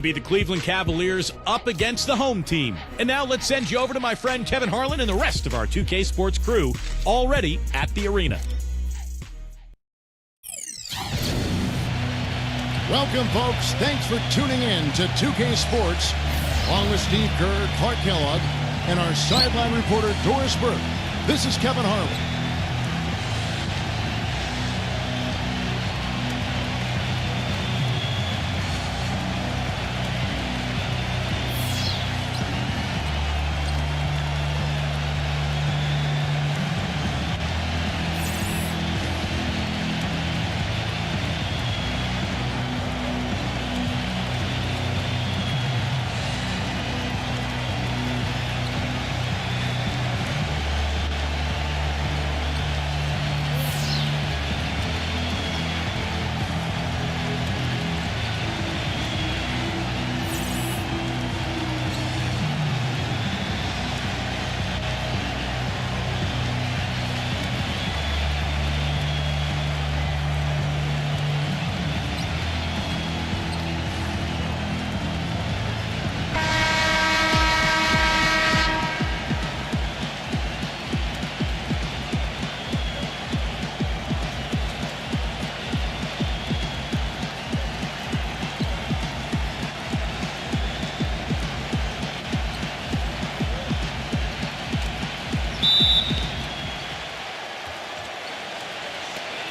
Be the Cleveland Cavaliers up against the home team. And now let's send you over to my friend Kevin Harlan and the rest of our 2K Sports crew already at the arena. Welcome, folks. Thanks for tuning in to 2K Sports, along with Steve Kerr, Clark Kellogg, and our sideline reporter, Doris Burke. This is Kevin Harlan.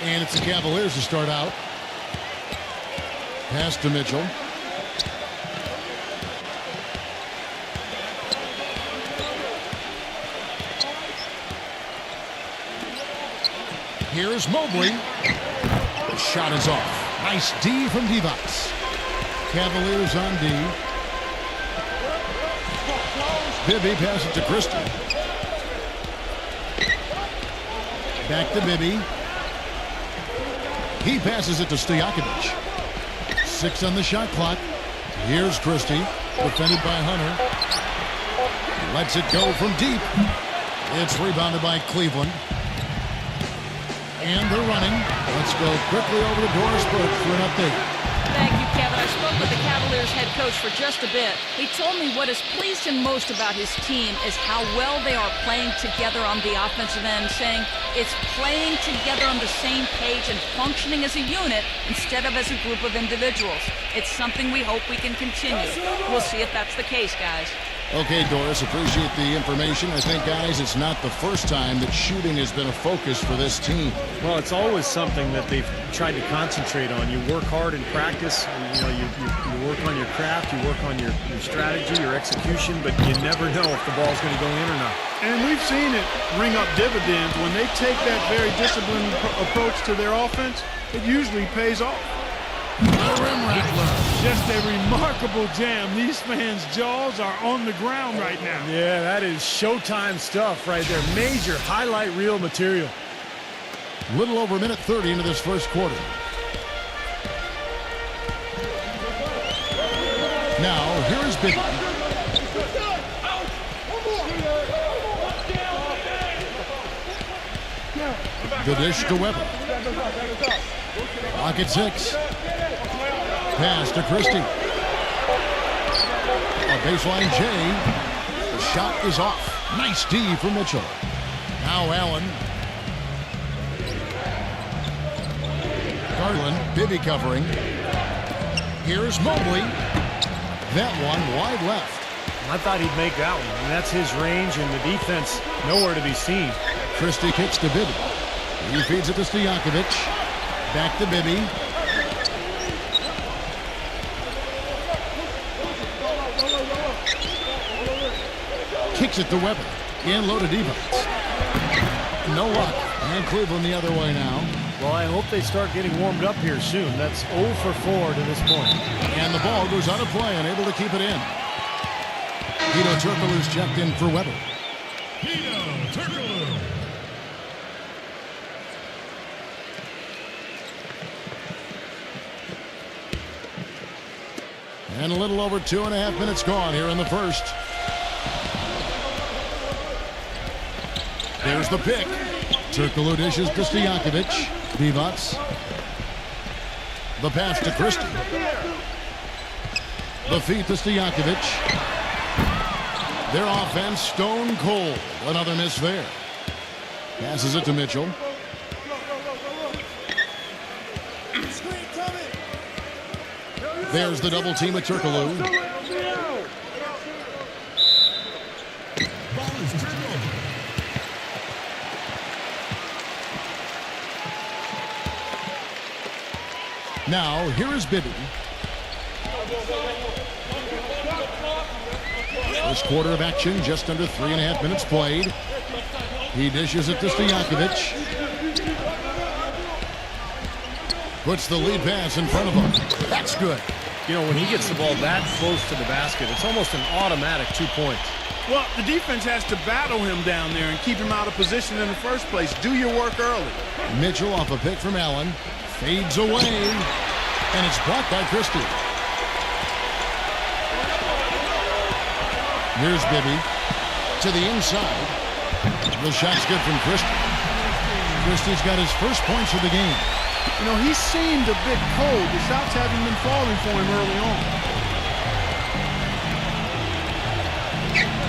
And it's the Cavaliers to start out. Pass to Mitchell. Here's Mobley. The shot is off. Nice D from Divac. Cavaliers on D. Bibby passes it to Christie. Back to Bibby. He passes it to Stojakovic. 6 on the shot clock. Here's Christie, defended by Hunter. Lets it go from deep. It's rebounded by Cleveland. And they're running. Let's go quickly over to Doris Burke for an update. Thank you, Kevin. I spoke with the Cavaliers head coach for just a bit. He told me what has pleased him most about his team is how well they are playing together on the offensive end, saying it's playing together on the same page and functioning as a unit instead of as a group of individuals. It's something we hope we can continue. We'll see if that's the case, guys. Okay, Doris, appreciate the information. I think, guys, it's not the first time that shooting has been a focus for this team. Well, it's always something that they've tried to concentrate on. You work hard in practice, and, you work on your craft, you work on your strategy, your execution, but you never know if the ball's going to go in or not. And we've seen it ring up dividends. When they take that very disciplined approach to their offense, it usually pays off. Just a remarkable jam. These fans' jaws are on the ground right now. Yeah, that is Showtime stuff right there. Major highlight reel material. Little over a minute 30 into this first quarter. Now, here is Bibby. The dish to Weber. Clock at 6. Pass to Christie. A baseline J. The shot is off. Nice D for Mitchell. Now Allen. Garland, Bibby covering. Here's Mobley. That one wide left. I thought he'd make that one. And that's his range, and the defense nowhere to be seen. Christie kicks to Bibby. He feeds it to Stojakovic. Back to Bibby. Kicks it to Weber. And low to Divac. No luck. And Cleveland the other way now. Well, I hope they start getting warmed up here soon. That's 0 for 4 to this point. And the ball goes out of play, unable to keep it in. Guido Turkoglu's checked in for Weber. Guido Turkoglu. And a little over 2.5 minutes gone here in the first. There's the pick. Turkoglu dishes to Stojakovic. Divac. The pass to Christie. The feed to Stojakovic. Their offense stone cold. Another miss there. Passes it to Mitchell. There's the double team at Turkoglu. Now, here is Bibby. First quarter of action, just under 3.5 minutes played. He dishes it to Stojakovic. Puts the lead pass in front of him. That's good. You know, when he gets the ball that close to the basket, it's almost an automatic 2 points. Well, the defense has to battle him down there and keep him out of position in the first place. Do your work early. Mitchell off a pick from Allen. Fades away. And it's blocked by Christie. Here's Bibby. To the inside. The shot's good from Christie. Christie's got his first points of the game. You know, he seemed a bit cold. The shots haven't been falling for him early on.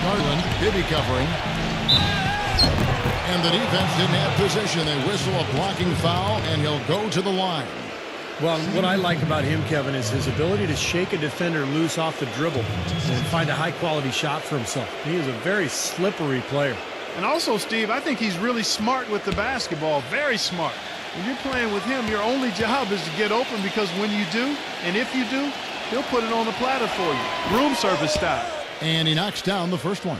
Garland, Bibby covering. And the defense didn't have position. They whistle a blocking foul, and he'll go to the line. Well, what I like about him, Kevin, is his ability to shake a defender loose off the dribble and find a high-quality shot for himself. He is a very slippery player. And also, Steve, I think he's really smart with the basketball. Very smart. When you're playing with him, your only job is to get open, because when you do, and if you do, he'll put it on the platter for you. Room service style. And he knocks down the first one.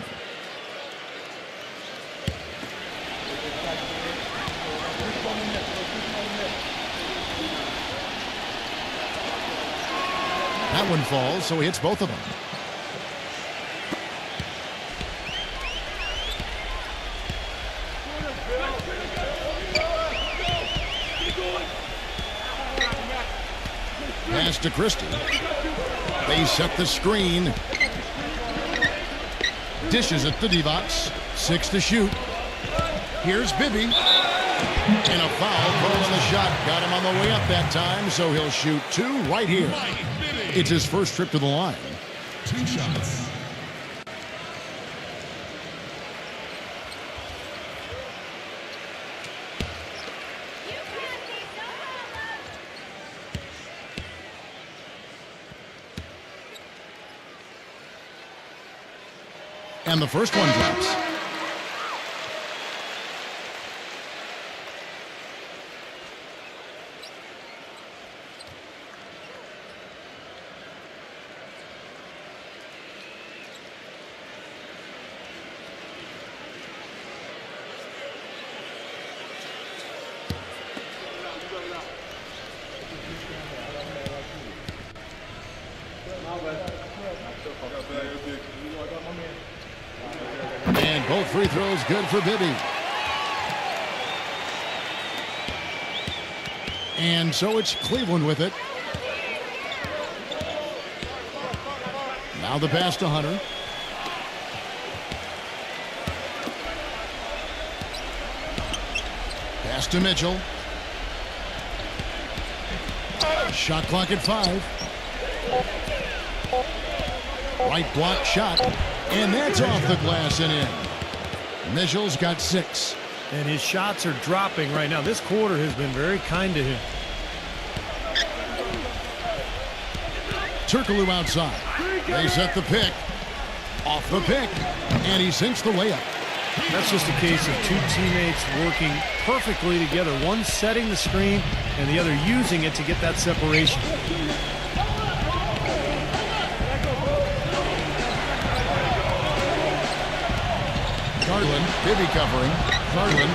That one falls, so he hits both of them. Pass to Christie. They set the screen. Dishes it to D-Box. 6 to shoot. Here's Bibby. And a foul called on the shot. Got him on the way up that time, so he'll shoot 2 right here. It's his first trip to the line. 2 shots. And the first one drops. And both free throws good for Bibby. And so it's Cleveland with it. Now the pass to Hunter. Pass to Mitchell. Shot clock at 5. Right block shot. And that's off the glass and in. Mitchell's got 6. And his shots are dropping right now. This quarter has been very kind to him. Turkoglu outside. They set the pick. Off the pick. And he sinks the layup. That's just a case of 2 teammates working perfectly together. One setting the screen and the other using it to get that separation. Garland, Bibby covering. Garland.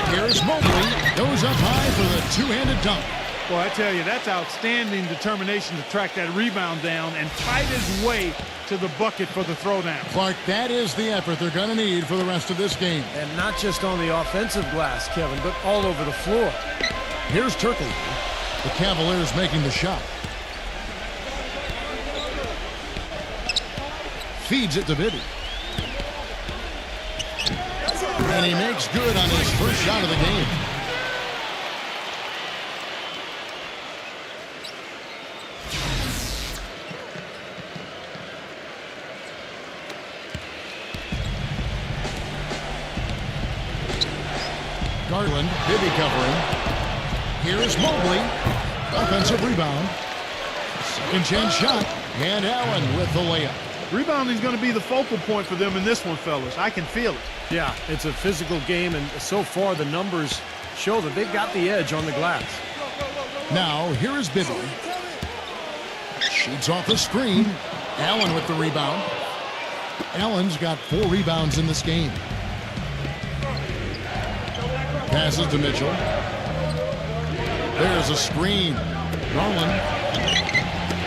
Here's Mobley. Goes up high for the two-handed dunk. Well, I tell you, that's outstanding determination to track that rebound down and fight his way to the bucket for the throwdown. Clark, that is the effort they're going to need for the rest of this game. And not just on the offensive glass, Kevin, but all over the floor. Here's Turkoglu. The Cavaliers making the shot. Feeds it to Bibby. And he makes good on his first shot of the game. Garland, Bibby covering. Here's Mobley. Offensive rebound. Second chance shot. And Allen with the layup. Rebounding is going to be the focal point for them in this one, fellas. I can feel it. Yeah, it's a physical game, and so far the numbers show that they've got the edge on the glass. Now, here is Bibby. Shoots off the screen. Allen with the rebound. Allen's got 4 rebounds in this game. Passes to Mitchell. There's a screen. Garland.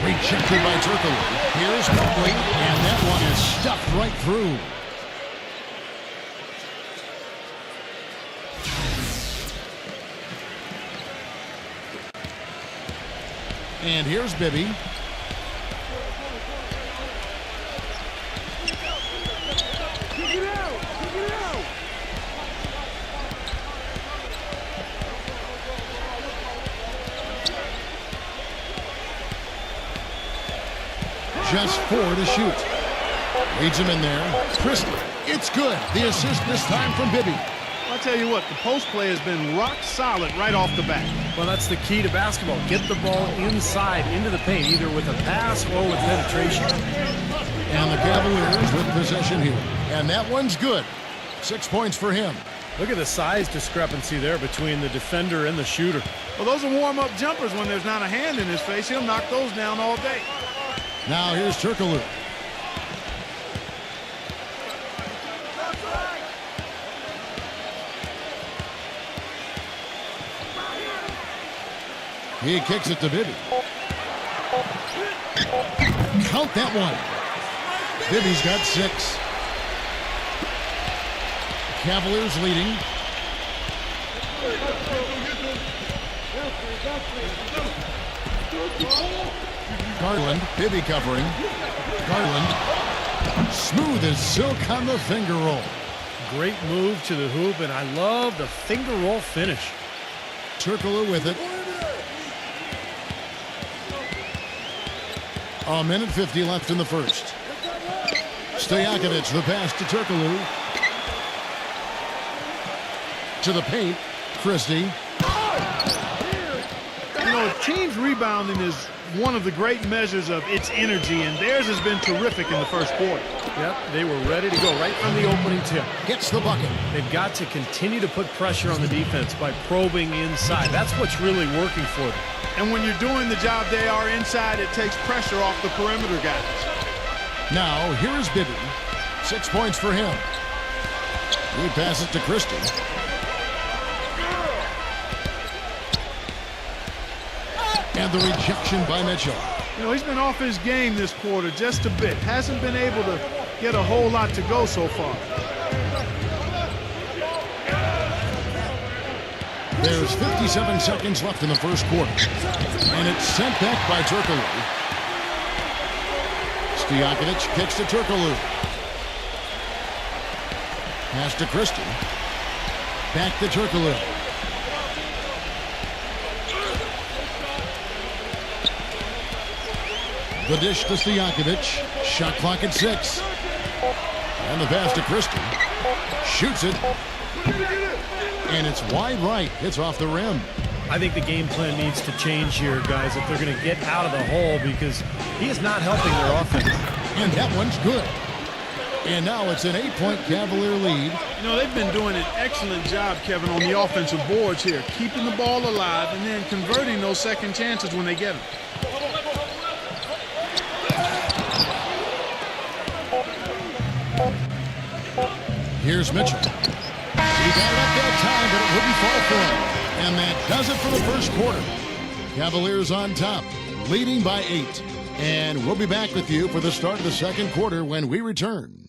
Rejected by Turkoglu. Here's Mobley, and that one is stuffed right through. And here's Bibby. Just 4 to shoot. Leads him in there. Christie. It's good. The assist this time from Bibby. I'll tell you what, the post play has been rock solid right off the bat. Well, that's the key to basketball. Get the ball inside into the paint, either with a pass or with penetration. And the Cavaliers with possession here. And that one's good. 6 points for him. Look at the size discrepancy there between the defender and the shooter. Well, those are warm-up jumpers. When there's not a hand in his face, he'll knock those down all day. Now here's Turkoglu. He kicks it to Bibby. Count that one. Bibby's got 6. Cavaliers leading. Garland, Bibby covering. Garland, smooth as silk on the finger roll. Great move to the hoop, and I love the finger roll finish. Turkoglu with it. A minute 50 left in the first. Stojakovic, the pass to Turkoglu. To the paint, Christie. You know, a team's rebounding is one of the great measures of its energy, and theirs has been terrific in the first quarter. Yep, they were ready to go right from the opening tip. Gets the bucket. They've got to continue to put pressure on the defense by probing inside. That's what's really working for them. And when you're doing the job they are inside, it takes pressure off the perimeter guys. Now, here's Bibby. 6 points for him. He passes to Christie. And the rejection by Mitchell. You know, he's been off his game this quarter just a bit. Hasn't been able to get a whole lot to go so far. There's 57 seconds left in the first quarter. And it's sent back by Turkoglu. Stojakovic kicks to Turkoglu. Pass to Christie. Back to Turkoglu. The dish to Stojakovic. Shot clock at 6. And the pass to Christie. Shoots it. And it's wide right. It's off the rim. I think the game plan needs to change here, guys, if they're going to get out of the hole, because he is not helping their offense. And that one's good. And now it's an 8-point Cavalier lead. You know, they've been doing an excellent job, Kevin, on the offensive boards here, keeping the ball alive and then converting those second chances when they get them. Here's Mitchell. He got it up that time, but it wouldn't fall for him. And that does it for the first quarter. Cavaliers on top, leading by 8. And we'll be back with you for the start of the second quarter when we return.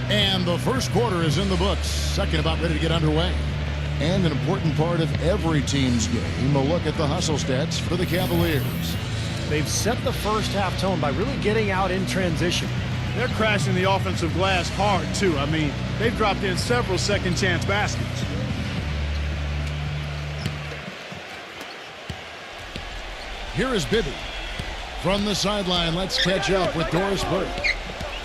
And the first quarter is in the books. Second about ready to get underway. And an important part of every team's game, a look at the hustle stats for the Cavaliers. They've set the first half tone by really getting out in transition. They're crashing the offensive glass hard, too. I mean, they've dropped in several second-chance baskets. Here is Bibby. From the sideline, let's catch up with Doris Burke.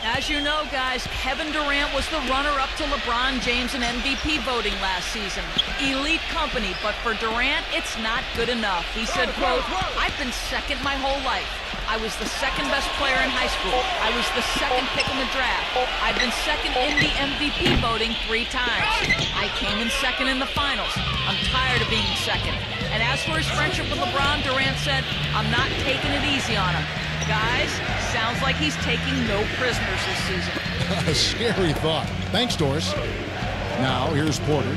As you know, guys, Kevin Durant was the runner-up to LeBron James in MVP voting last season. Elite company, but for Durant, it's not good enough. He said, quote, "I've been second my whole life. I was the second best player in high school. I was the second pick in the draft. I've been second in the MVP voting 3 times. I came in second in the finals. I'm tired of being second." And as for his friendship with LeBron, Durant said, "I'm not taking it easy on him. Guys, sounds like he's taking no prisoners this season." A scary thought. Thanks, Doris. Now, here's Porter.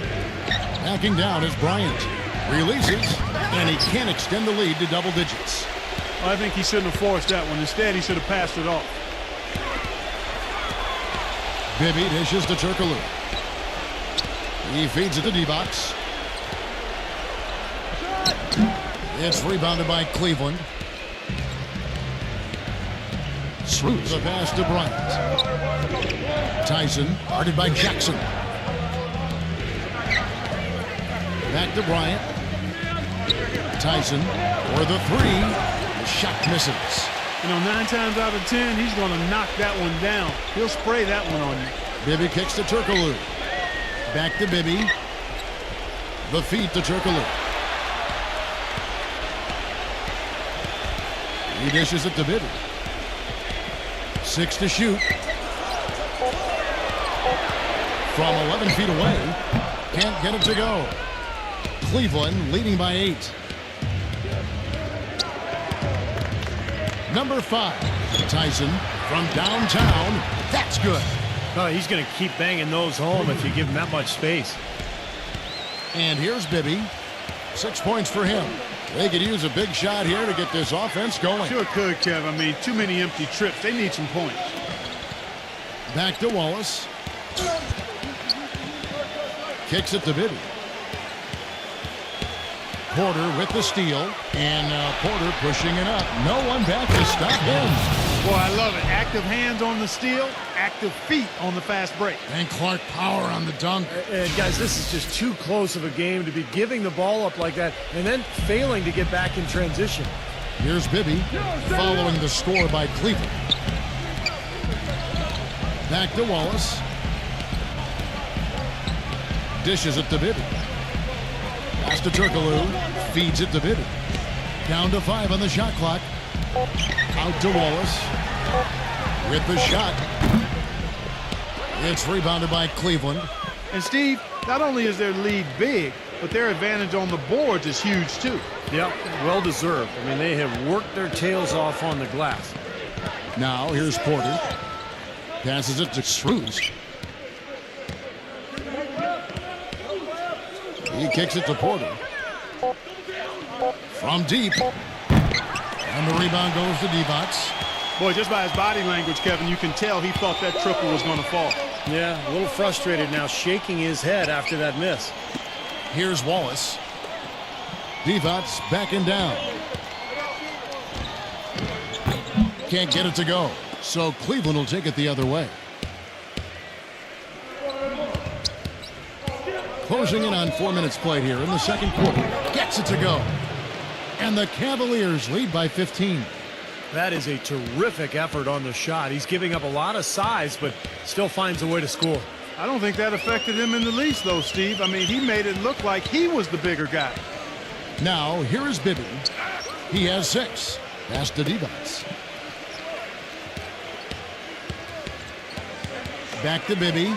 Backing down is Bryant. Releases, and he can't extend the lead to double digits. I think he shouldn't have forced that one. Instead, he should have passed it off. Bibby dishes to Turkoglu. He feeds it to D-Box. It's rebounded by Cleveland. Through the pass to Bryant. Tyson, guarded by Jackson. Back to Bryant. Tyson for the 3. The shot misses. You know, 9 times out of 10, he's going to knock that one down. He'll spray that one on you. Bibby kicks to Turkoglu. Back to Bibby. The feed to Turkoglu. He dishes it to Bibby. 6 to shoot. From 11 feet away. Can't get it to go. Cleveland leading by 8. Number 5. Tyson from downtown. That's good. Oh, he's going to keep banging those home if you give him that much space. And here's Bibby. 6 points for him. They could use a big shot here to get this offense going. Sure could, Kev. I mean, too many empty trips. They need some points. Back to Wallace. Kicks it to Bibby. Porter with the steal. And Porter pushing it up. No one back to stop him. Boy, I love it. Active hands on the steal, active feet on the fast break. And Clark power on the dunk. And guys, this is just too close of a game to be giving the ball up like that and then failing to get back in transition. Here's Bibby following the score by Cleveland. Back to Wallace. Dishes it to Bibby. Pass to Turkoglu. Feeds it to Bibby. Down to 5 on the shot clock. Out to Wallace. With the shot. It's rebounded by Cleveland. And Steve, not only is their lead big, but their advantage on the boards is huge too. Yeah, well deserved. I mean, they have worked their tails off on the glass. Now here's Porter. Passes it to Struz. He kicks it to Porter. From deep. And the rebound goes to D-Box. Boy, just by his body language, Kevin, you can tell he thought that triple was going to fall. Yeah, a little frustrated now, shaking his head after that miss. Here's Wallace. D-Box backing down. Can't get it to go. So Cleveland will take it the other way. Closing in on 4 minutes played here in the second quarter. Gets it to go. And the Cavaliers lead by 15. That is a terrific effort on the shot. He's giving up a lot of size, but still finds a way to score. I don't think that affected him in the least, though, Steve. I mean, he made it look like he was the bigger guy. Now, here is Bibby. He has 6. Pass to D-Box. Back to Bibby.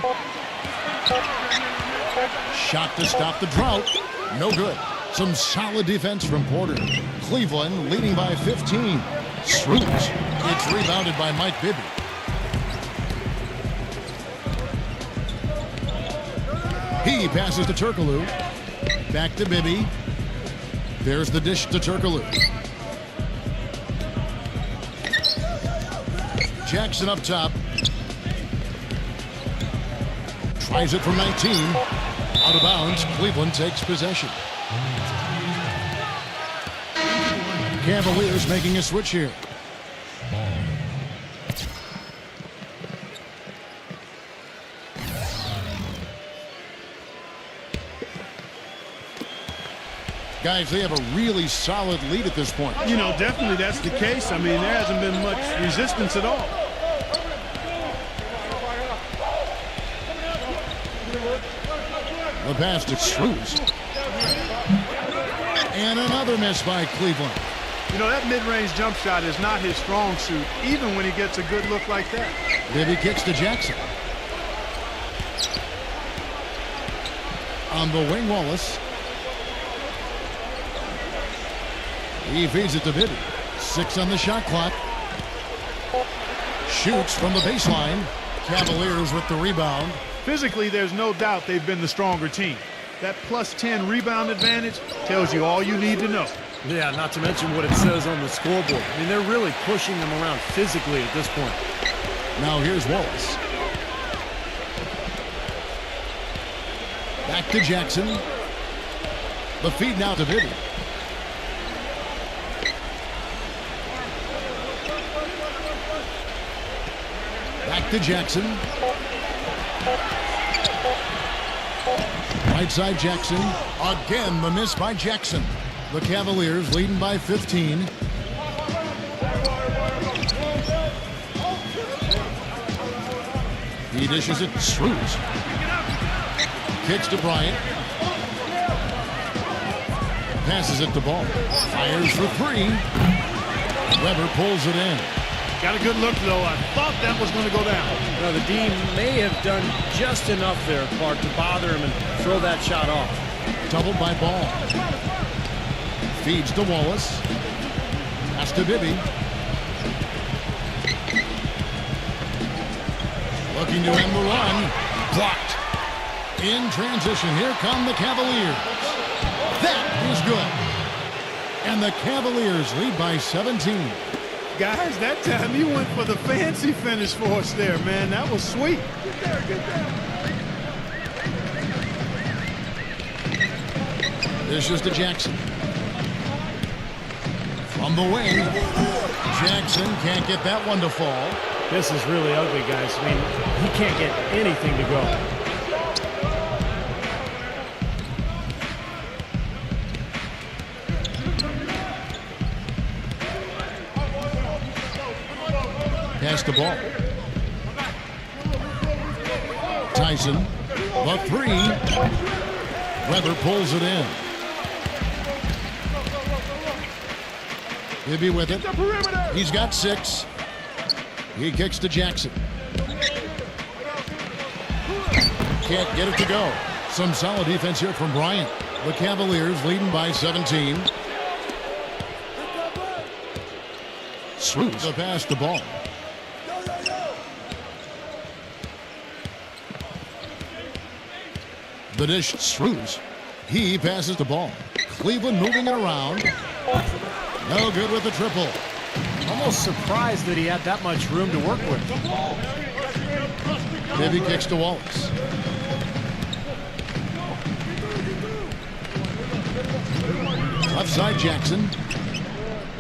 Shot to stop the drought. No good. Some solid defense from Porter. Cleveland leading by 15. Struz. It's rebounded by Mike Bibby. He passes to Turkoglu. Back to Bibby. There's the dish to Turkoglu. Jackson up top. Tries it from 19. Out of bounds. Cleveland takes possession. Cavaliers making a switch here. Guys, they have a really solid lead at this point. You know, definitely that's the case. I mean, there hasn't been much resistance at all. The pass to Shrews. And another miss by Cleveland. You know, that mid-range jump shot is not his strong suit, even when he gets a good look like that. Bibby kicks to Jackson. On the wing, Wallace. He feeds it to Bibby. 6 on the shot clock. Shoots from the baseline. Cavaliers with the rebound. Physically, there's no doubt they've been the stronger team. That plus 10 rebound advantage tells you all you need to know. Yeah, not to mention what it says on the scoreboard. I mean, they're really pushing them around physically at this point. Now here's Wallace. Back to Jackson. The feed now to Bibby. Back to Jackson. Right side Jackson. Again, the miss by Jackson. The Cavaliers leading by 15. He dishes it to Shrews. Kicks to Bryant. Passes it to Ball. Fires for 3. Weber pulls it in. Got a good look, though. I thought that was going to go down. Now, the D may have done just enough there, Clark, to bother him and throw that shot off. Doubled by Ball. Feeds to Wallace. Pass to Bibby. Looking to end the run. Blocked. In transition, here come the Cavaliers. That is good. And the Cavaliers lead by 17. Guys, that time you went for the fancy finish for us there, man. That was sweet. Get there, get there. This is to Jackson. From the wing. Jackson can't get that one to fall. This is really ugly, guys. I mean, he can't get anything to go. Pass the ball. Tyson, the 3. Weber pulls it in. Bibby with it. He's got 6. He kicks to Jackson. Can't get it to go. Some solid defense here from Bryant. The Cavaliers leading by 17. Swoops the pass to Ball. The dish, Shrews. He passes the ball. Cleveland moving it around. No good with the triple. Almost surprised that he had that much room to work with. Bibby kicks to Wallace. Left side Jackson.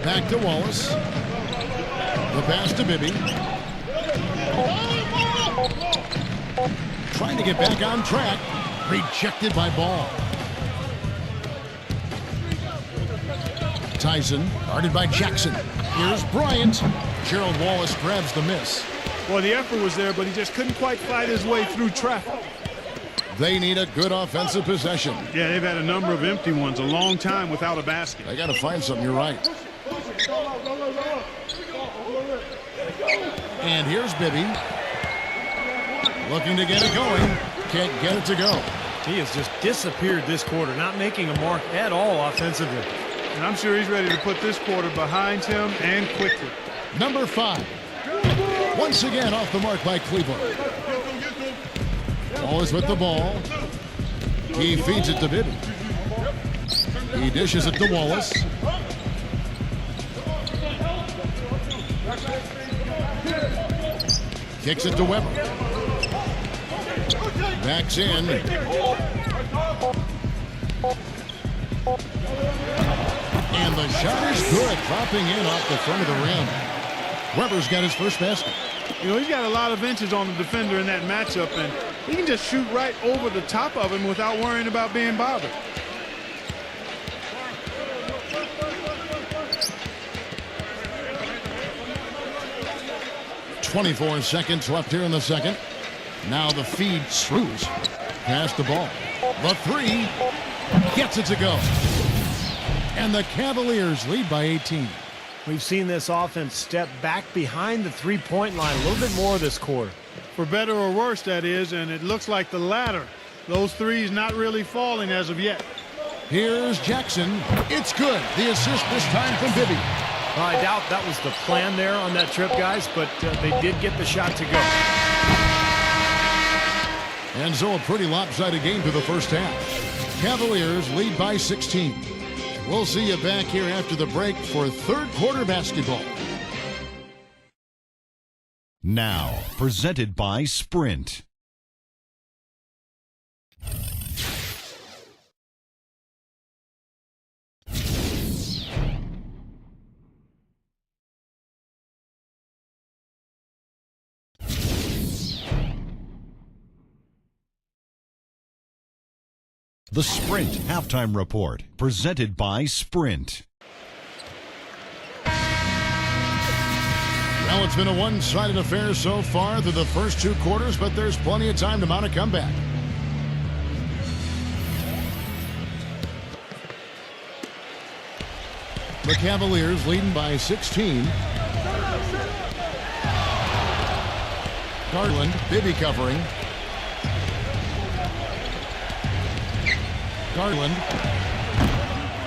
Back to Wallace. The pass to Bibby. Trying to get back on track. Rejected by Ball. Tyson, guarded by Jackson. Here's Bryant. Gerald Wallace grabs the miss. Well, the effort was there, but he just couldn't quite fight his way through traffic. They need a good offensive possession. Yeah, they've had a number of empty ones, a long time without a basket. They got to find something, you're right. And here's Bibby. Looking to get it going. Can't get it to go. He has just disappeared this quarter, not making a mark at all offensively. And I'm sure he's ready to put this quarter behind him and quickly. Number 5. Once again off the mark by Cleveland. Wallace with the ball. He feeds it to Bibby. He dishes it to Wallace. Kicks it to Weber. Backs in. And the shot is good, dropping in off the front of the rim. Weber's got his first basket. You know, he's got a lot of inches on the defender in that matchup, and he can just shoot right over the top of him without worrying about being bothered. 24 seconds left here in the second. Now the feed, Seushiro. Pass the ball. The three. Gets it to go. And the Cavaliers lead by 18. We've seen this offense step back behind the three-point line a little bit more this quarter. For better or worse, that is, and it looks like the latter. Those threes not really falling as of yet. Here's Jackson. It's good. The assist this time from Bibby. Well, I doubt that was the plan there on that trip, guys, but they did get the shot to go. And so a pretty lopsided game through the first half. Cavaliers lead by 16. We'll see you back here after the break for third quarter basketball. Now, presented by Sprint. The Sprint Halftime Report, presented by Sprint. Well, it's been a one-sided affair so far through the first two quarters, but there's plenty of time to mount a comeback. The Cavaliers leading by 16. Garland, Bibby covering. Garland.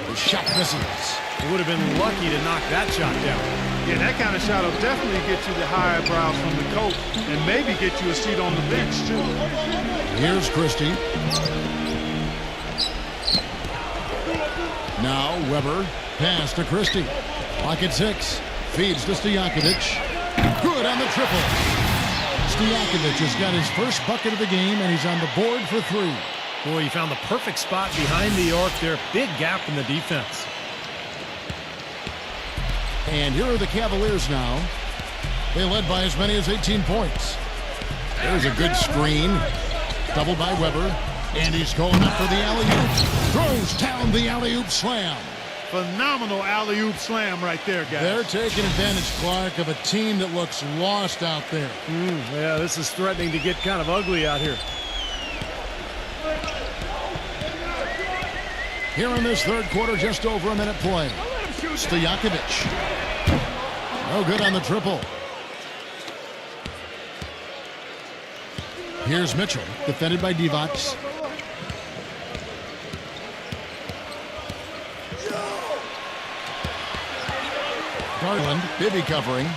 The shot misses. He would have been lucky to knock that shot down. Yeah, that kind of shot will definitely get you the high eyebrows from the coach and maybe get you a seat on the bench, too. Here's Christie. Now Weber. Pass to Christie. Clock at 6. Feeds to Stojakovic. Good on the triple. Stojakovic has got his first bucket of the game, and he's on the board for 3. Boy, he found the perfect spot behind the arc there. Big gap in the defense. And here are the Cavaliers now. They led by as many as 18 points. There's a good screen. Doubled by Weber. And he's going up for the alley-oop. Throws down the alley-oop slam. Phenomenal alley-oop slam right there, guys. They're taking advantage, Clark, of a team that looks lost out there. Yeah, this is threatening to get kind of ugly out here. Here in this third quarter, just over a minute play. Stojakovic. No good on the triple. Here's Mitchell, defended by Divac. Garland, Bibby covering.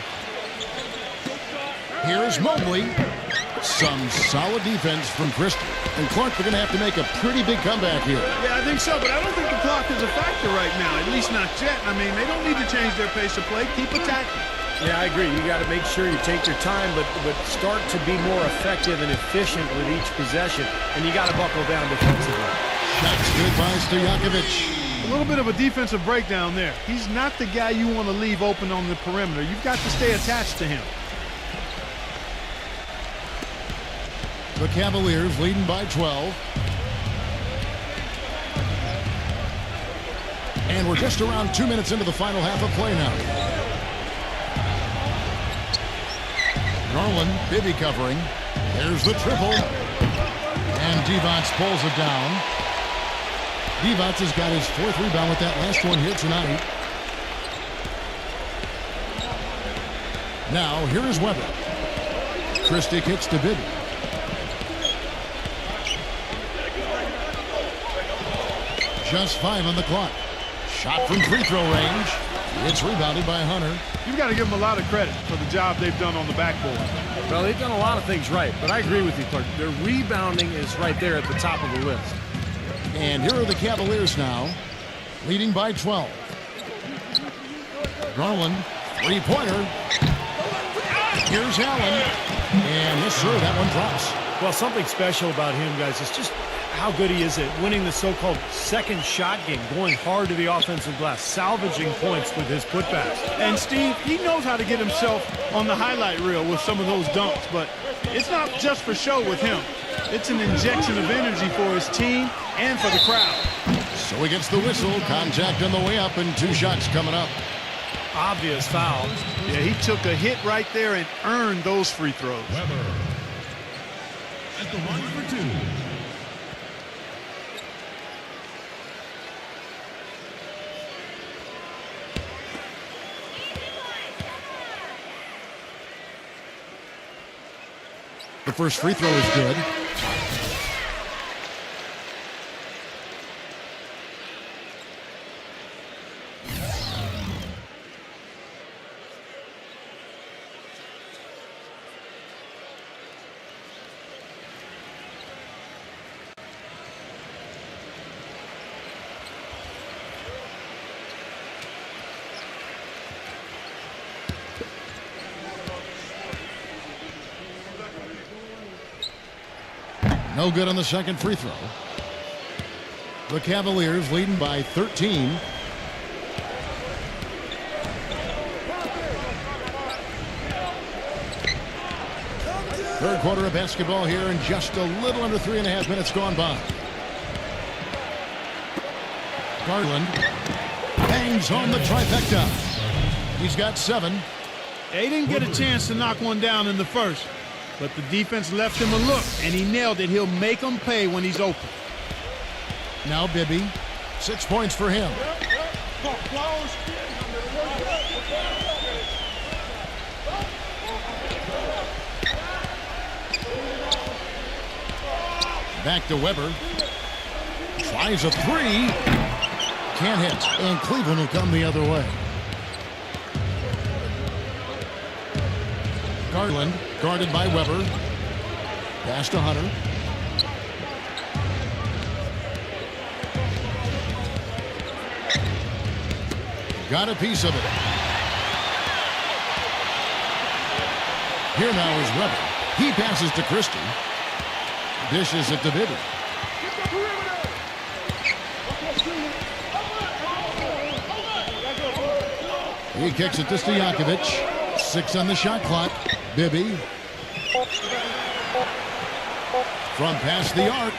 Here's Mobley. Some solid defense from Christie. And Clark, they're going to have to make a pretty big comeback here. Yeah, I think so, but I don't think the clock is a factor right now, at least not yet. I mean, they don't need to change their pace of play. Keep attacking. Yeah, I agree. You got to make sure you take your time, but start to be more effective and efficient with each possession. And you got to buckle down defensively. Shots good by Stojakovic. A little bit of a defensive breakdown there. He's not the guy you want to leave open on the perimeter. You've got to stay attached to him. The Cavaliers leading by 12. And we're just around 2 minutes into the final half of play now. Garland, Bibby covering. There's the triple. And Divac pulls it down. Divac has got his 4th rebound with that last one here tonight. Now, here is Weber. Christie kicks to Bibby. Just 5 on the clock. Shot from free throw range. It's rebounded by Hunter. You've got to give them a lot of credit for the job they've done on the backboard. Well, they've done a lot of things right, but I agree with you, Clark. Their rebounding is right there at the top of the list. And here are the Cavaliers now, leading by 12. Garland, three-pointer. Here's Allen. And yes, sir, that one drops. Well, something special about him, guys, is just how good he is at winning the so-called second shot game, going hard to the offensive glass, salvaging points with his putbacks. And Steve, he knows how to get himself on the highlight reel with some of those dunks, but it's not just for show with him. It's an injection of energy for his team and for the crowd. So he gets the whistle, contact on the way up, and 2 shots coming up. obvious foul. Yeah, he took a hit right there and earned those free throws. Weber at the line for 2. The first free throw is good. No good on the second free throw. The Cavaliers leading by 13. Third quarter of basketball here, and just a little under 3.5 minutes gone by. Garland bangs home the trifecta. He's got 7. They didn't get a chance to knock one down in the first, but the defense left him a look, and he nailed it. He'll make them pay when he's open. Now Bibby, 6 points for him. Back to Weber. Tries a 3. Can't hit, and Cleveland will come the other way. Garland guarded by Weber. Pass to Hunter. Got a piece of it. Here now is Weber. He passes to Christie. Dishes it to Bibby. He kicks it to Stojakovic. 6 on the shot clock. Bibby. From past the arc.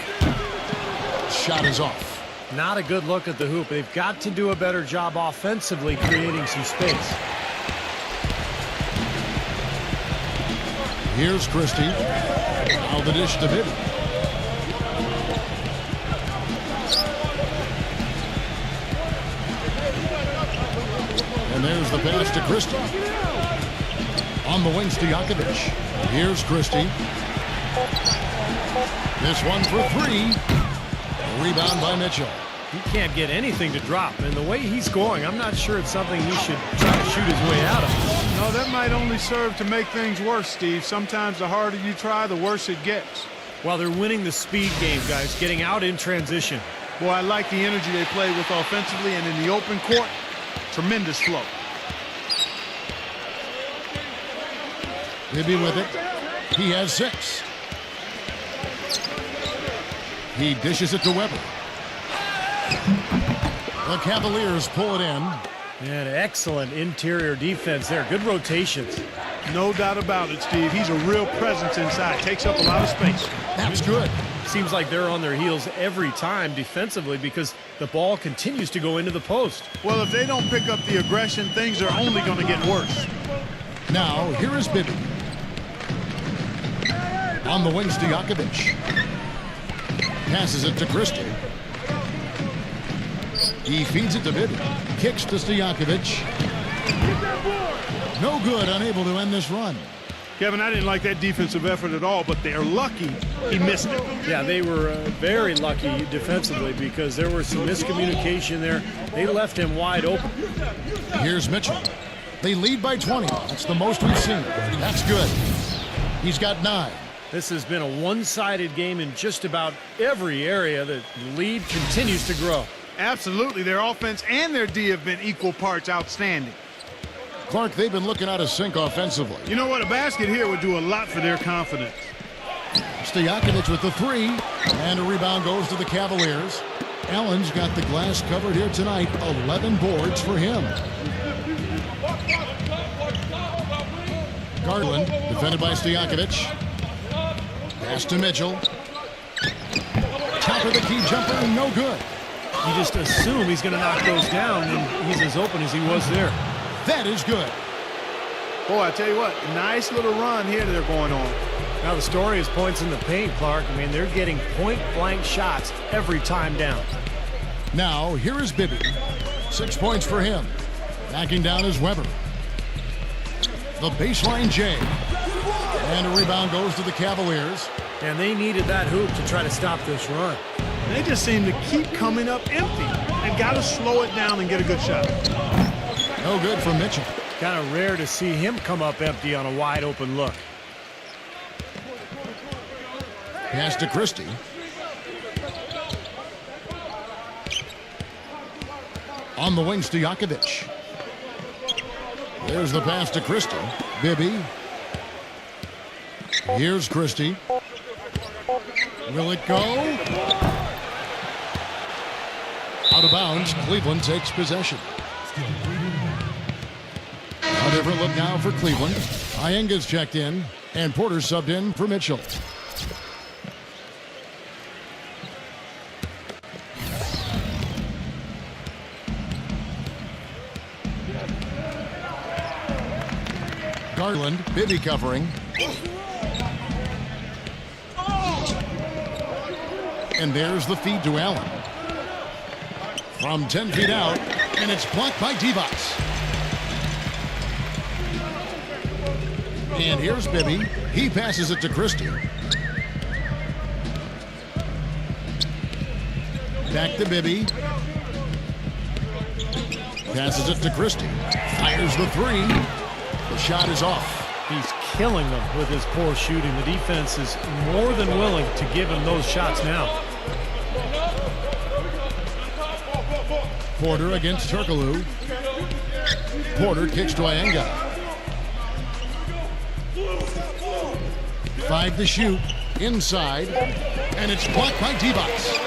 Shot is off. Not a good look at the hoop. They've got to do a better job offensively creating some space. Here's Christie. Now the dish to Bibby. And there's the pass to Christie. On the wing, Stojakovic. Here's Christie. This one for 3. Rebound by Mitchell. He can't get anything to drop, and the way he's scoring, I'm not sure it's something he should try to shoot his way out of. No, that might only serve to make things worse, Steve. Sometimes the harder you try, the worse it gets. Well, they're winning the speed game, guys, getting out in transition. Boy, I like the energy they play with offensively, and in the open court, tremendous flow. Bibby with it. He has 6. He dishes it to Weber. The Cavaliers pull it in. And excellent interior defense there. Good rotations. No doubt about it, Steve. He's a real presence inside. Takes up a lot of space. That's good. Seems like they're on their heels every time defensively because the ball continues to go into the post. Well, if they don't pick up the aggression, things are only going to get worse. Now, here is Bibby. On the wing, Stojakovic. Passes it to Christie. He feeds it to Bibby. Kicks to Stojakovic. No good, unable to end this run. Kevin, I didn't like that defensive effort at all, but they're lucky he missed it. Yeah, they were very lucky defensively because there was some miscommunication there. They left him wide open. Here's Mitchell. They lead by 20. That's the most we've seen. That's good. He's got 9. This has been a one-sided game in just about every area. The lead continues to grow. Absolutely. Their offense and their D have been equal parts outstanding. Clark, they've been looking out of sync offensively. You know what? A basket here would do a lot for their confidence. Stojakovic with the 3. And a rebound goes to the Cavaliers. Allen's got the glass covered here tonight. 11 boards for him. Garland, defended by Stojakovic. Pass to Mitchell. Top of the key jumper, no good. You just assume he's going to knock those down, and he's as open as he was there. That is good. Boy, I tell you what, nice little run here they're going on. Now the story is points in the paint, Clark. I mean, they're getting point-blank shots every time down. Now, here is Bibby. 6 points for him. Backing down is Weber. The baseline J. And a rebound goes to the Cavaliers. And they needed that hoop to try to stop this run. They just seem to keep coming up empty. They've got to slow it down and get a good shot. No good for Mitchell. Kind of rare to see him come up empty on a wide-open look. Pass to Christie. On the wings to Stojakovic. There's the pass to Christie. Bibby. Here's Christie. Will it go? Out of bounds. Cleveland takes possession. A different look now for Cleveland. Iyenga's checked in, and Porter subbed in for Mitchell. Garland, Bibby covering. And there's the feed to Allen. From 10 feet out, and it's blocked by Divac. And here's Bibby. He passes it to Christie. Back to Bibby. Passes it to Christie. Fires the three. The shot is off. He's killing them with his poor shooting. The defense is more than willing to give him those shots now. Porter against Turkoglu. Porter kicks to Iyenga. 5 to shoot. Inside. And it's blocked by Divac.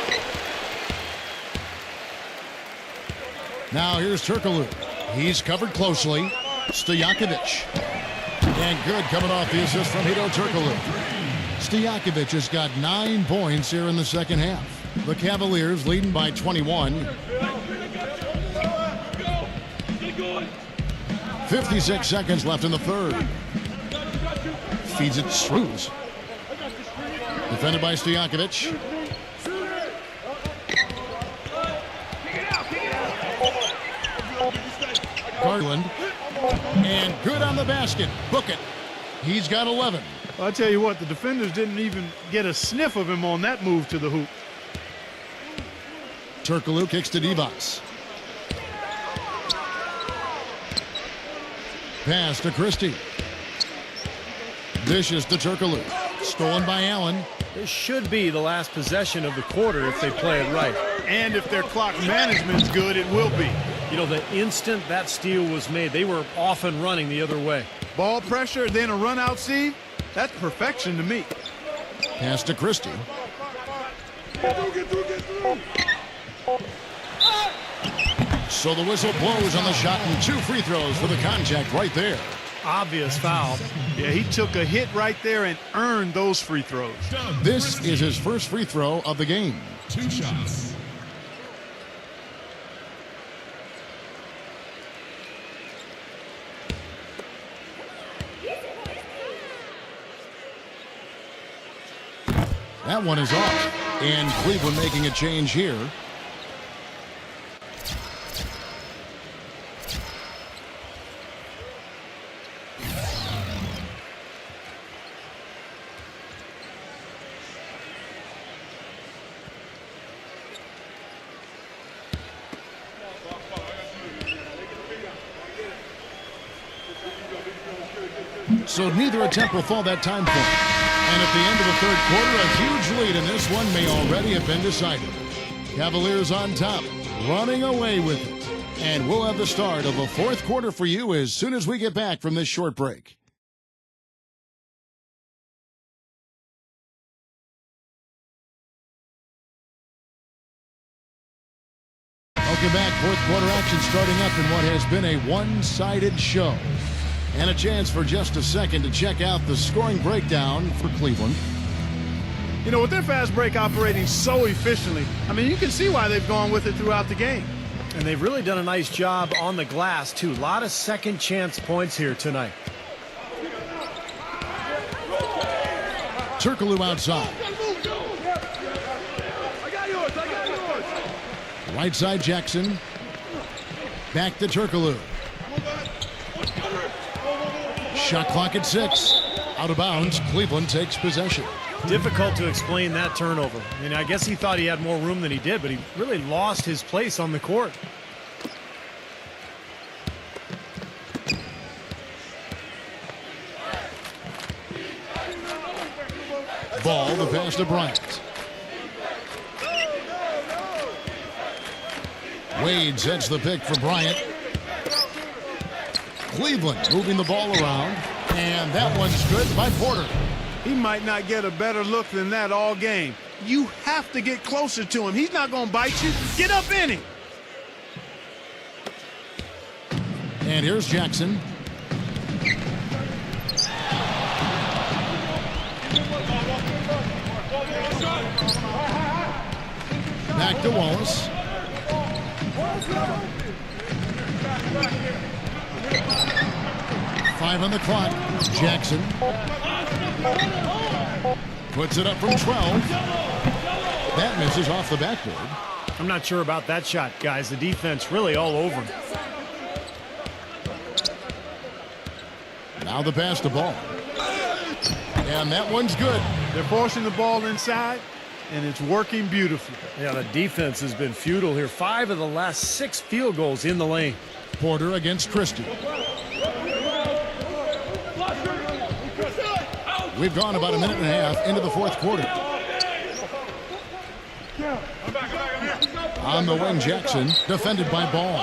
Now here's Turkoglu. He's covered closely. Stojakovic. And good coming off the assist from Hedo Turkoglu. Stojakovic has got 9 points here in the second half. The Cavaliers leading by 21. 56 seconds left in the third. Feeds it Struz. Defended by Stojakovic. Garland. And good on the basket. Book it. He's got 11. Well, I'll tell you what, the defenders didn't even get a sniff of him on that move to the hoop. Turkoglu kicks to Divac. Pass to Christie. Dishes to Turkoglu. Stolen by Allen. This should be the last possession of the quarter if they play it right. And if their clock management's good, it will be. You know, the instant that steal was made, they were off and running the other way. Ball pressure, then a run out, see? That's perfection to me. Pass to Christie. So the whistle blows on the shot and 2 free throws for the contact right there. Obvious foul. Yeah, he took a hit right there and earned those free throws. This is his first free throw of the game. 2 shots. That one is off. And Cleveland making a change here. So neither attempt will fall that time point. And at the end of the third quarter, a huge lead in this one may already have been decided. Cavaliers on top, running away with it. And we'll have the start of the fourth quarter for you as soon as we get back from this short break. Welcome back. Fourth quarter action starting up in what has been a one-sided show. And a chance for just a second to check out the scoring breakdown for Cleveland. You know, with their fast break operating so efficiently, I mean, you can see why they've gone with it throughout the game. And they've really done a nice job on the glass, too. A lot of second chance points here tonight. Turkoglu outside. Right side Jackson. Back to Turkoglu. Shot clock at 6. Out of bounds. Cleveland takes possession. Difficult to explain that turnover. I mean, I guess he thought he had more room than he did, but he really lost his place on the court. Ball, the pass to Bryant. Wade sets the pick for Bryant. Cleveland moving the ball around, and that one's good by Porter. He might not get a better look than that all game. You have to get closer to him. He's not going to bite you. Get up in him. And here's Jackson. Back to Wallace. Five on the clock. Jackson puts it up from 12. That misses off the backboard. I'm not sure about that shot, guys. The defense really all over him. Now the pass to Ball. And that one's good. They're forcing the ball inside, and it's working beautifully. Yeah, the defense has been futile here. 5 of the last 6 field goals in the lane. Porter against Christie. We've gone about a minute and a half into the fourth quarter. On the wing, Jackson, defended by Ball.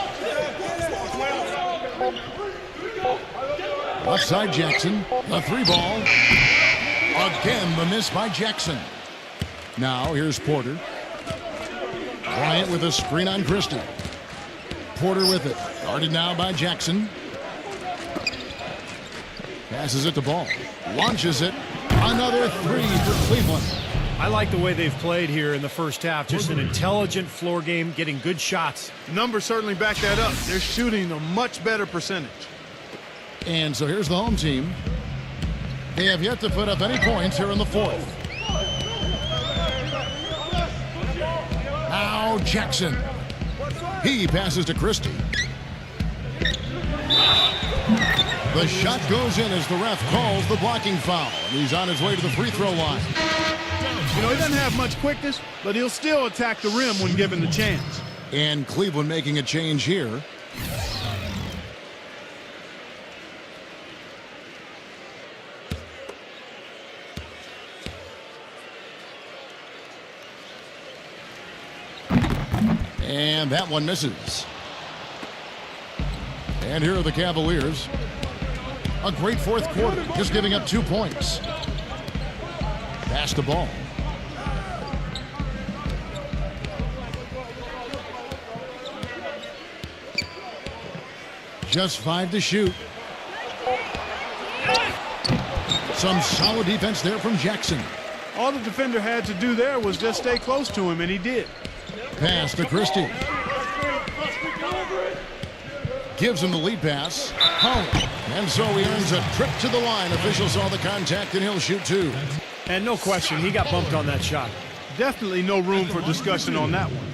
Left side, Jackson, the 3-ball. Again, the miss by Jackson. Now, here's Porter. Bryant with a screen on Christie. Porter with it. Guarded now by Jackson. Passes it to Ball. Launches it. Another 3 for Cleveland. I like the way they've played here in the first half. Just an intelligent floor game, getting good shots. Numbers certainly back that up. They're shooting a much better percentage. And so here's the home team. They have yet to put up any points here in the fourth. Now Jackson. He passes to Christie. The shot goes in as the ref calls the blocking foul. He's on his way to the free throw line. You know, he doesn't have much quickness, but he'll still attack the rim when given the chance. And Cleveland making a change here. And that one misses. And here are the Cavaliers. A great fourth quarter, just giving up 2 points. Pass the ball. Just 5 to shoot. Some solid defense there from Jackson. All the defender had to do there was just stay close to him, and he did. Pass to Christie. Gives him the lead pass. And so he earns a trip to the line. Official saw the contact, and he'll shoot 2. And no question, he got bumped on that shot. Definitely no room for discussion on that one.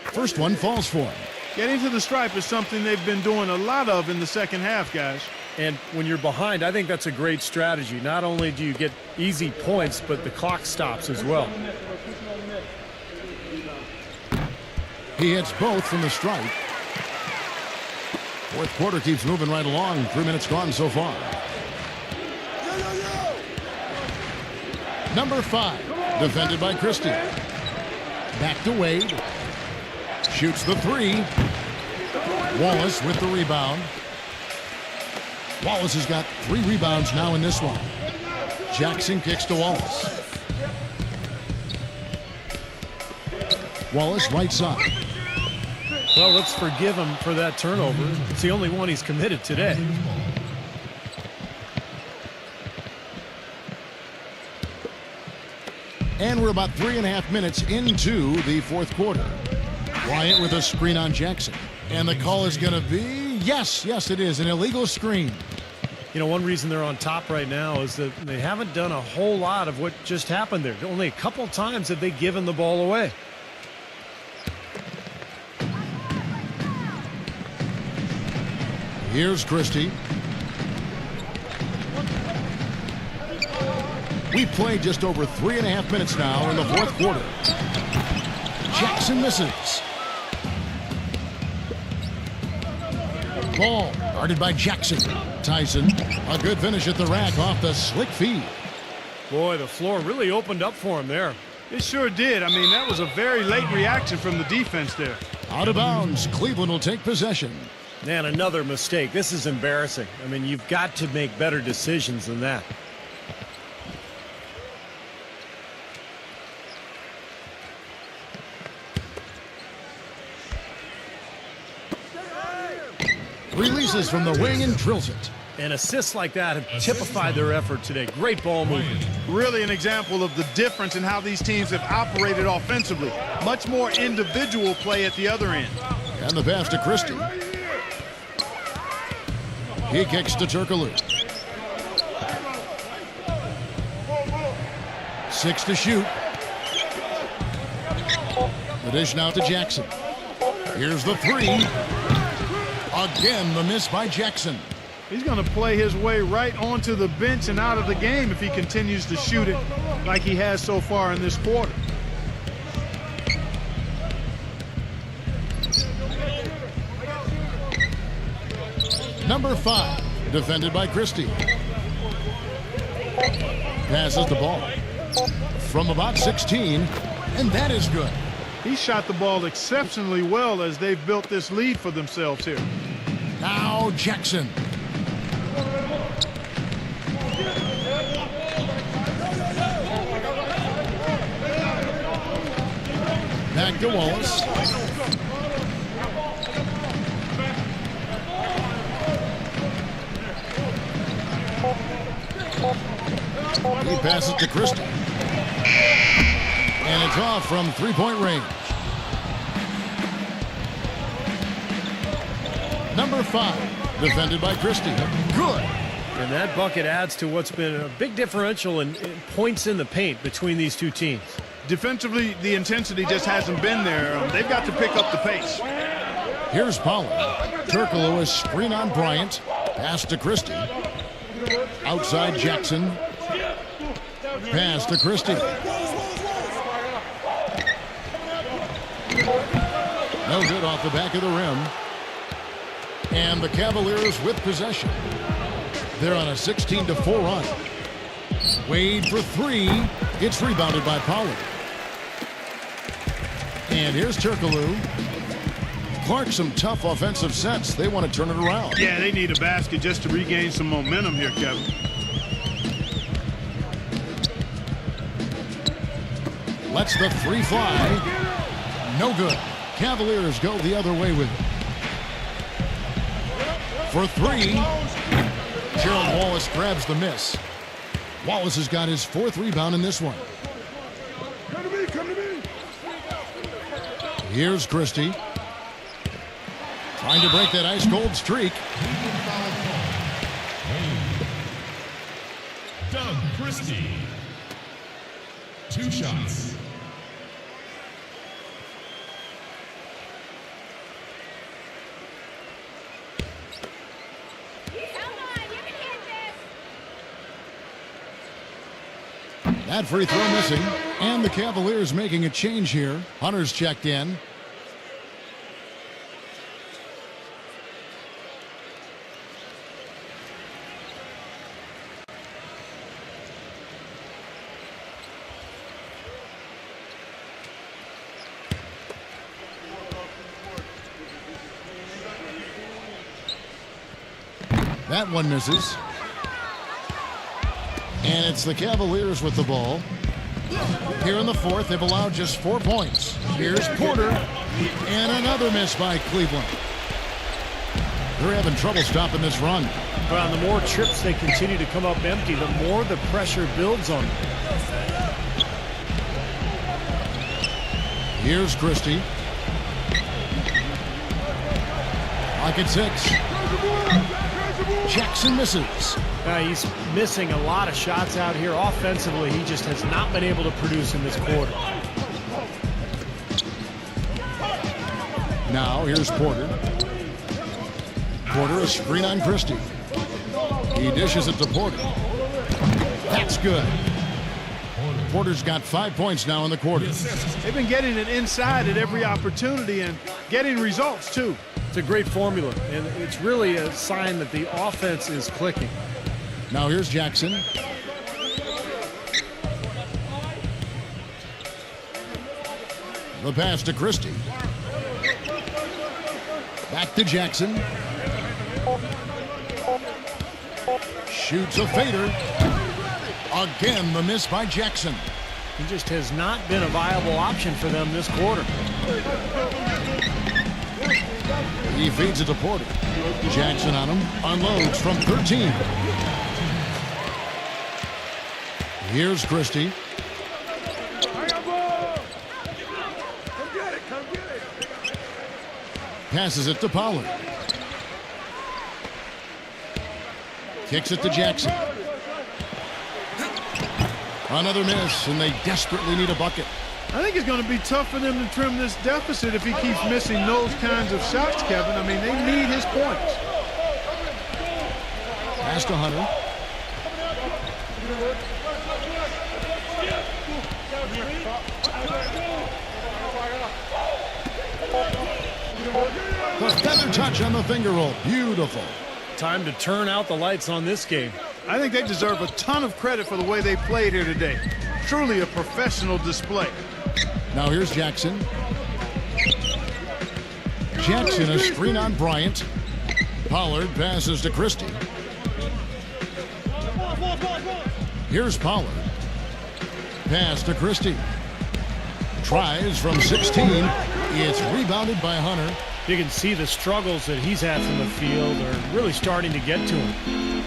First one falls for him. Getting to the stripe is something they've been doing a lot of in the second half, guys. And when you're behind, I think that's a great strategy. Not only do you get easy points, but the clock stops as well. He hits both from the stripe. Fourth quarter keeps moving right along. 3 minutes gone so far. Number 5, defended by Christie. Back to Wade. Shoots the 3. Wallace with the rebound. Wallace has got 3 rebounds now in this one. Jackson kicks to Wallace. Wallace right side. Well, let's forgive him for that turnover. It's the only one he's committed today. And we're about 3.5 minutes into the fourth quarter. Bryant with a screen on Jackson. And the call is going to be, yes, it is, an illegal screen. You know, one reason they're on top right now is that they haven't done a whole lot of what just happened there. Only a couple times have they given the ball away. Here's Christie. We played just over 3.5 minutes now in the fourth quarter. Jackson misses. Ball guarded by Jackson. Tyson, a good finish at the rack off the slick feed. Boy, the floor really opened up for him there. It sure did. I mean, that was a very late reaction from the defense there. Out of bounds. Cleveland will take possession. Man, another mistake. This is embarrassing. I mean, you've got to make better decisions than that. Releases from the wing and drills it. And assists like that have typified their effort today. Great ball movement. Really an example of the difference in how these teams have operated offensively. Much more individual play at the other end. And the pass to Christie. He kicks to Turkoglu. 6 to shoot. The dish now to Jackson. Here's the 3. Again, the miss by Jackson. He's going to play his way right onto the bench and out of the game if he continues to shoot it like he has so far in this quarter. Number 5, defended by Christie. Passes the ball from about 16, and that is good. He shot the ball exceptionally well as they've built this lead for themselves here. Now Jackson. Back to Wallace. He passes to Christie. And it's off from three-point range. Number 5, defended by Christie. Good. And that bucket adds to what's been a big differential in points in the paint between these two teams. Defensively, the intensity just hasn't been there. They've got to pick up the pace. Here's Pablo. Turkoglu is screen on Bryant. Pass to Christie. Outside Jackson. Pass to Christie. No good off the back of the rim. And the Cavaliers with possession. They're on a 16-4 run. Wade for 3. It's rebounded by Pollard. And here's Turkoglu. Clark, some tough offensive sets. They want to turn it around. Yeah, they need a basket just to regain some momentum here, Kevin. Lets the 3 fly. No good. Cavaliers go the other way with it. For 3. Gerald Wallace grabs the miss. Wallace has got his 4th rebound in this one. Come to me, come to me. Here's Christie. Trying to break that ice-cold streak. Doug Christie. 2 shots. That free throw missing. And the Cavaliers making a change here. Hunter's checked in. That one misses. And it's the Cavaliers with the ball. Here in the fourth, they've allowed just 4 points. Here's Porter, and another miss by Cleveland. They're having trouble stopping this run. Well, the more trips they continue to come up empty, the more the pressure builds on them. Here's Christie. Lock at 6. Jackson misses. He's missing a lot of shots out here. Offensively, he just has not been able to produce in this quarter. Now here's Porter. Porter, a screen on Christie. He dishes it to Porter. That's good. Porter's got 5 points now in the quarter. They've been getting it inside at every opportunity and getting results, too. It's a great formula, and it's really a sign that the offense is clicking. Now here's Jackson. The pass to Christie. Back to Jackson. Shoots a fader. Again, the miss by Jackson. He just has not been a viable option for them this quarter. He feeds it to Porter. Jackson on him. Unloads from 13. Here's Christie. Passes it to Pollard. Kicks it to Jackson. Another miss, and they desperately need a bucket. I think it's going to be tough for them to trim this deficit if he keeps missing those kinds of shots, Kevin. I mean, they need his points. Pass to Hunter. The feather touch on the finger roll. Beautiful. Time to turn out the lights on this game. I think they deserve a ton of credit for the way they played here today. Truly a professional display. Now here's Jackson. Jackson, a screen on Bryant. Pollard passes to Christie. Here's Pollard. Pass to Christie. Tries from 16. It's rebounded by Hunter. You can see the struggles that he's had from the field are really starting to get to him.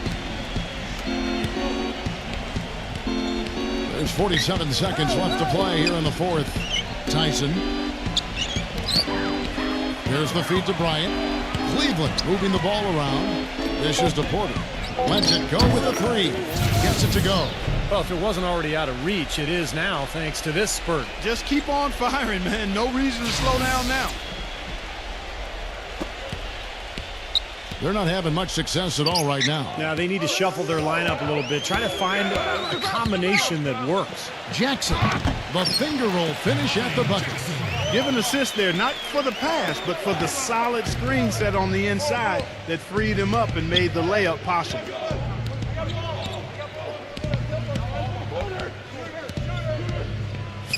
There's 47 seconds left to play here in the fourth. Tyson. Here's the feed to Bryant. Cleveland moving the ball around. Dishes to Porter. Lets it go with a three. Gets it to go. Well, if it wasn't already out of reach, it is now thanks to this spurt. Just keep on firing, man. No reason to slow down now. They're not having much success at all right now. Now they need to shuffle their lineup a little bit. Try to find a combination that works. Jackson, the finger roll finish at the bucket. Give an assist there, not for the pass, but for the solid screen set on the inside that freed him up and made the layup possible.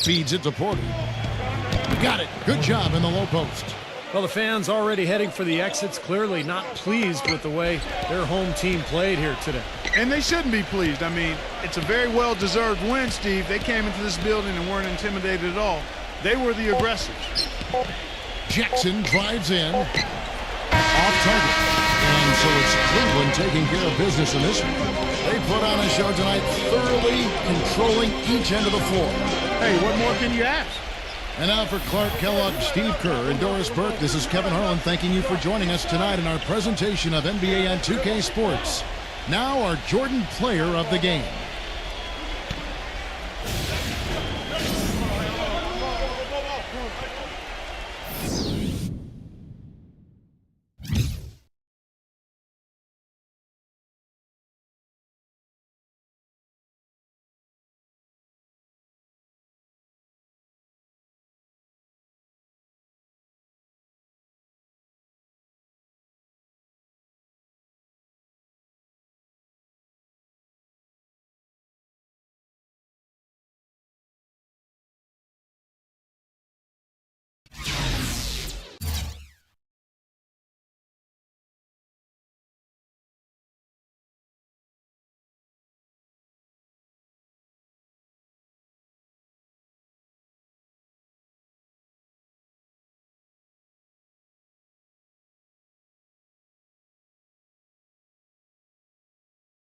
Feeds it to Porter. Got it. Good job in the low post. Well, the fans already heading for the exits, clearly not pleased with the way their home team played here today. And they shouldn't be pleased. I mean, it's a very well-deserved win, Steve. They came into this building and weren't intimidated at all. They were the aggressors. Jackson drives in. Off target. And so it's Cleveland taking care of business in this one. They put on a show tonight, thoroughly controlling each end of the floor. Hey, what more can you ask? And now for Clark Kellogg, Steve Kerr, and Doris Burke, this is Kevin Harlan thanking you for joining us tonight in our presentation of NBA and 2K Sports. Now our Jordan Player of the Game.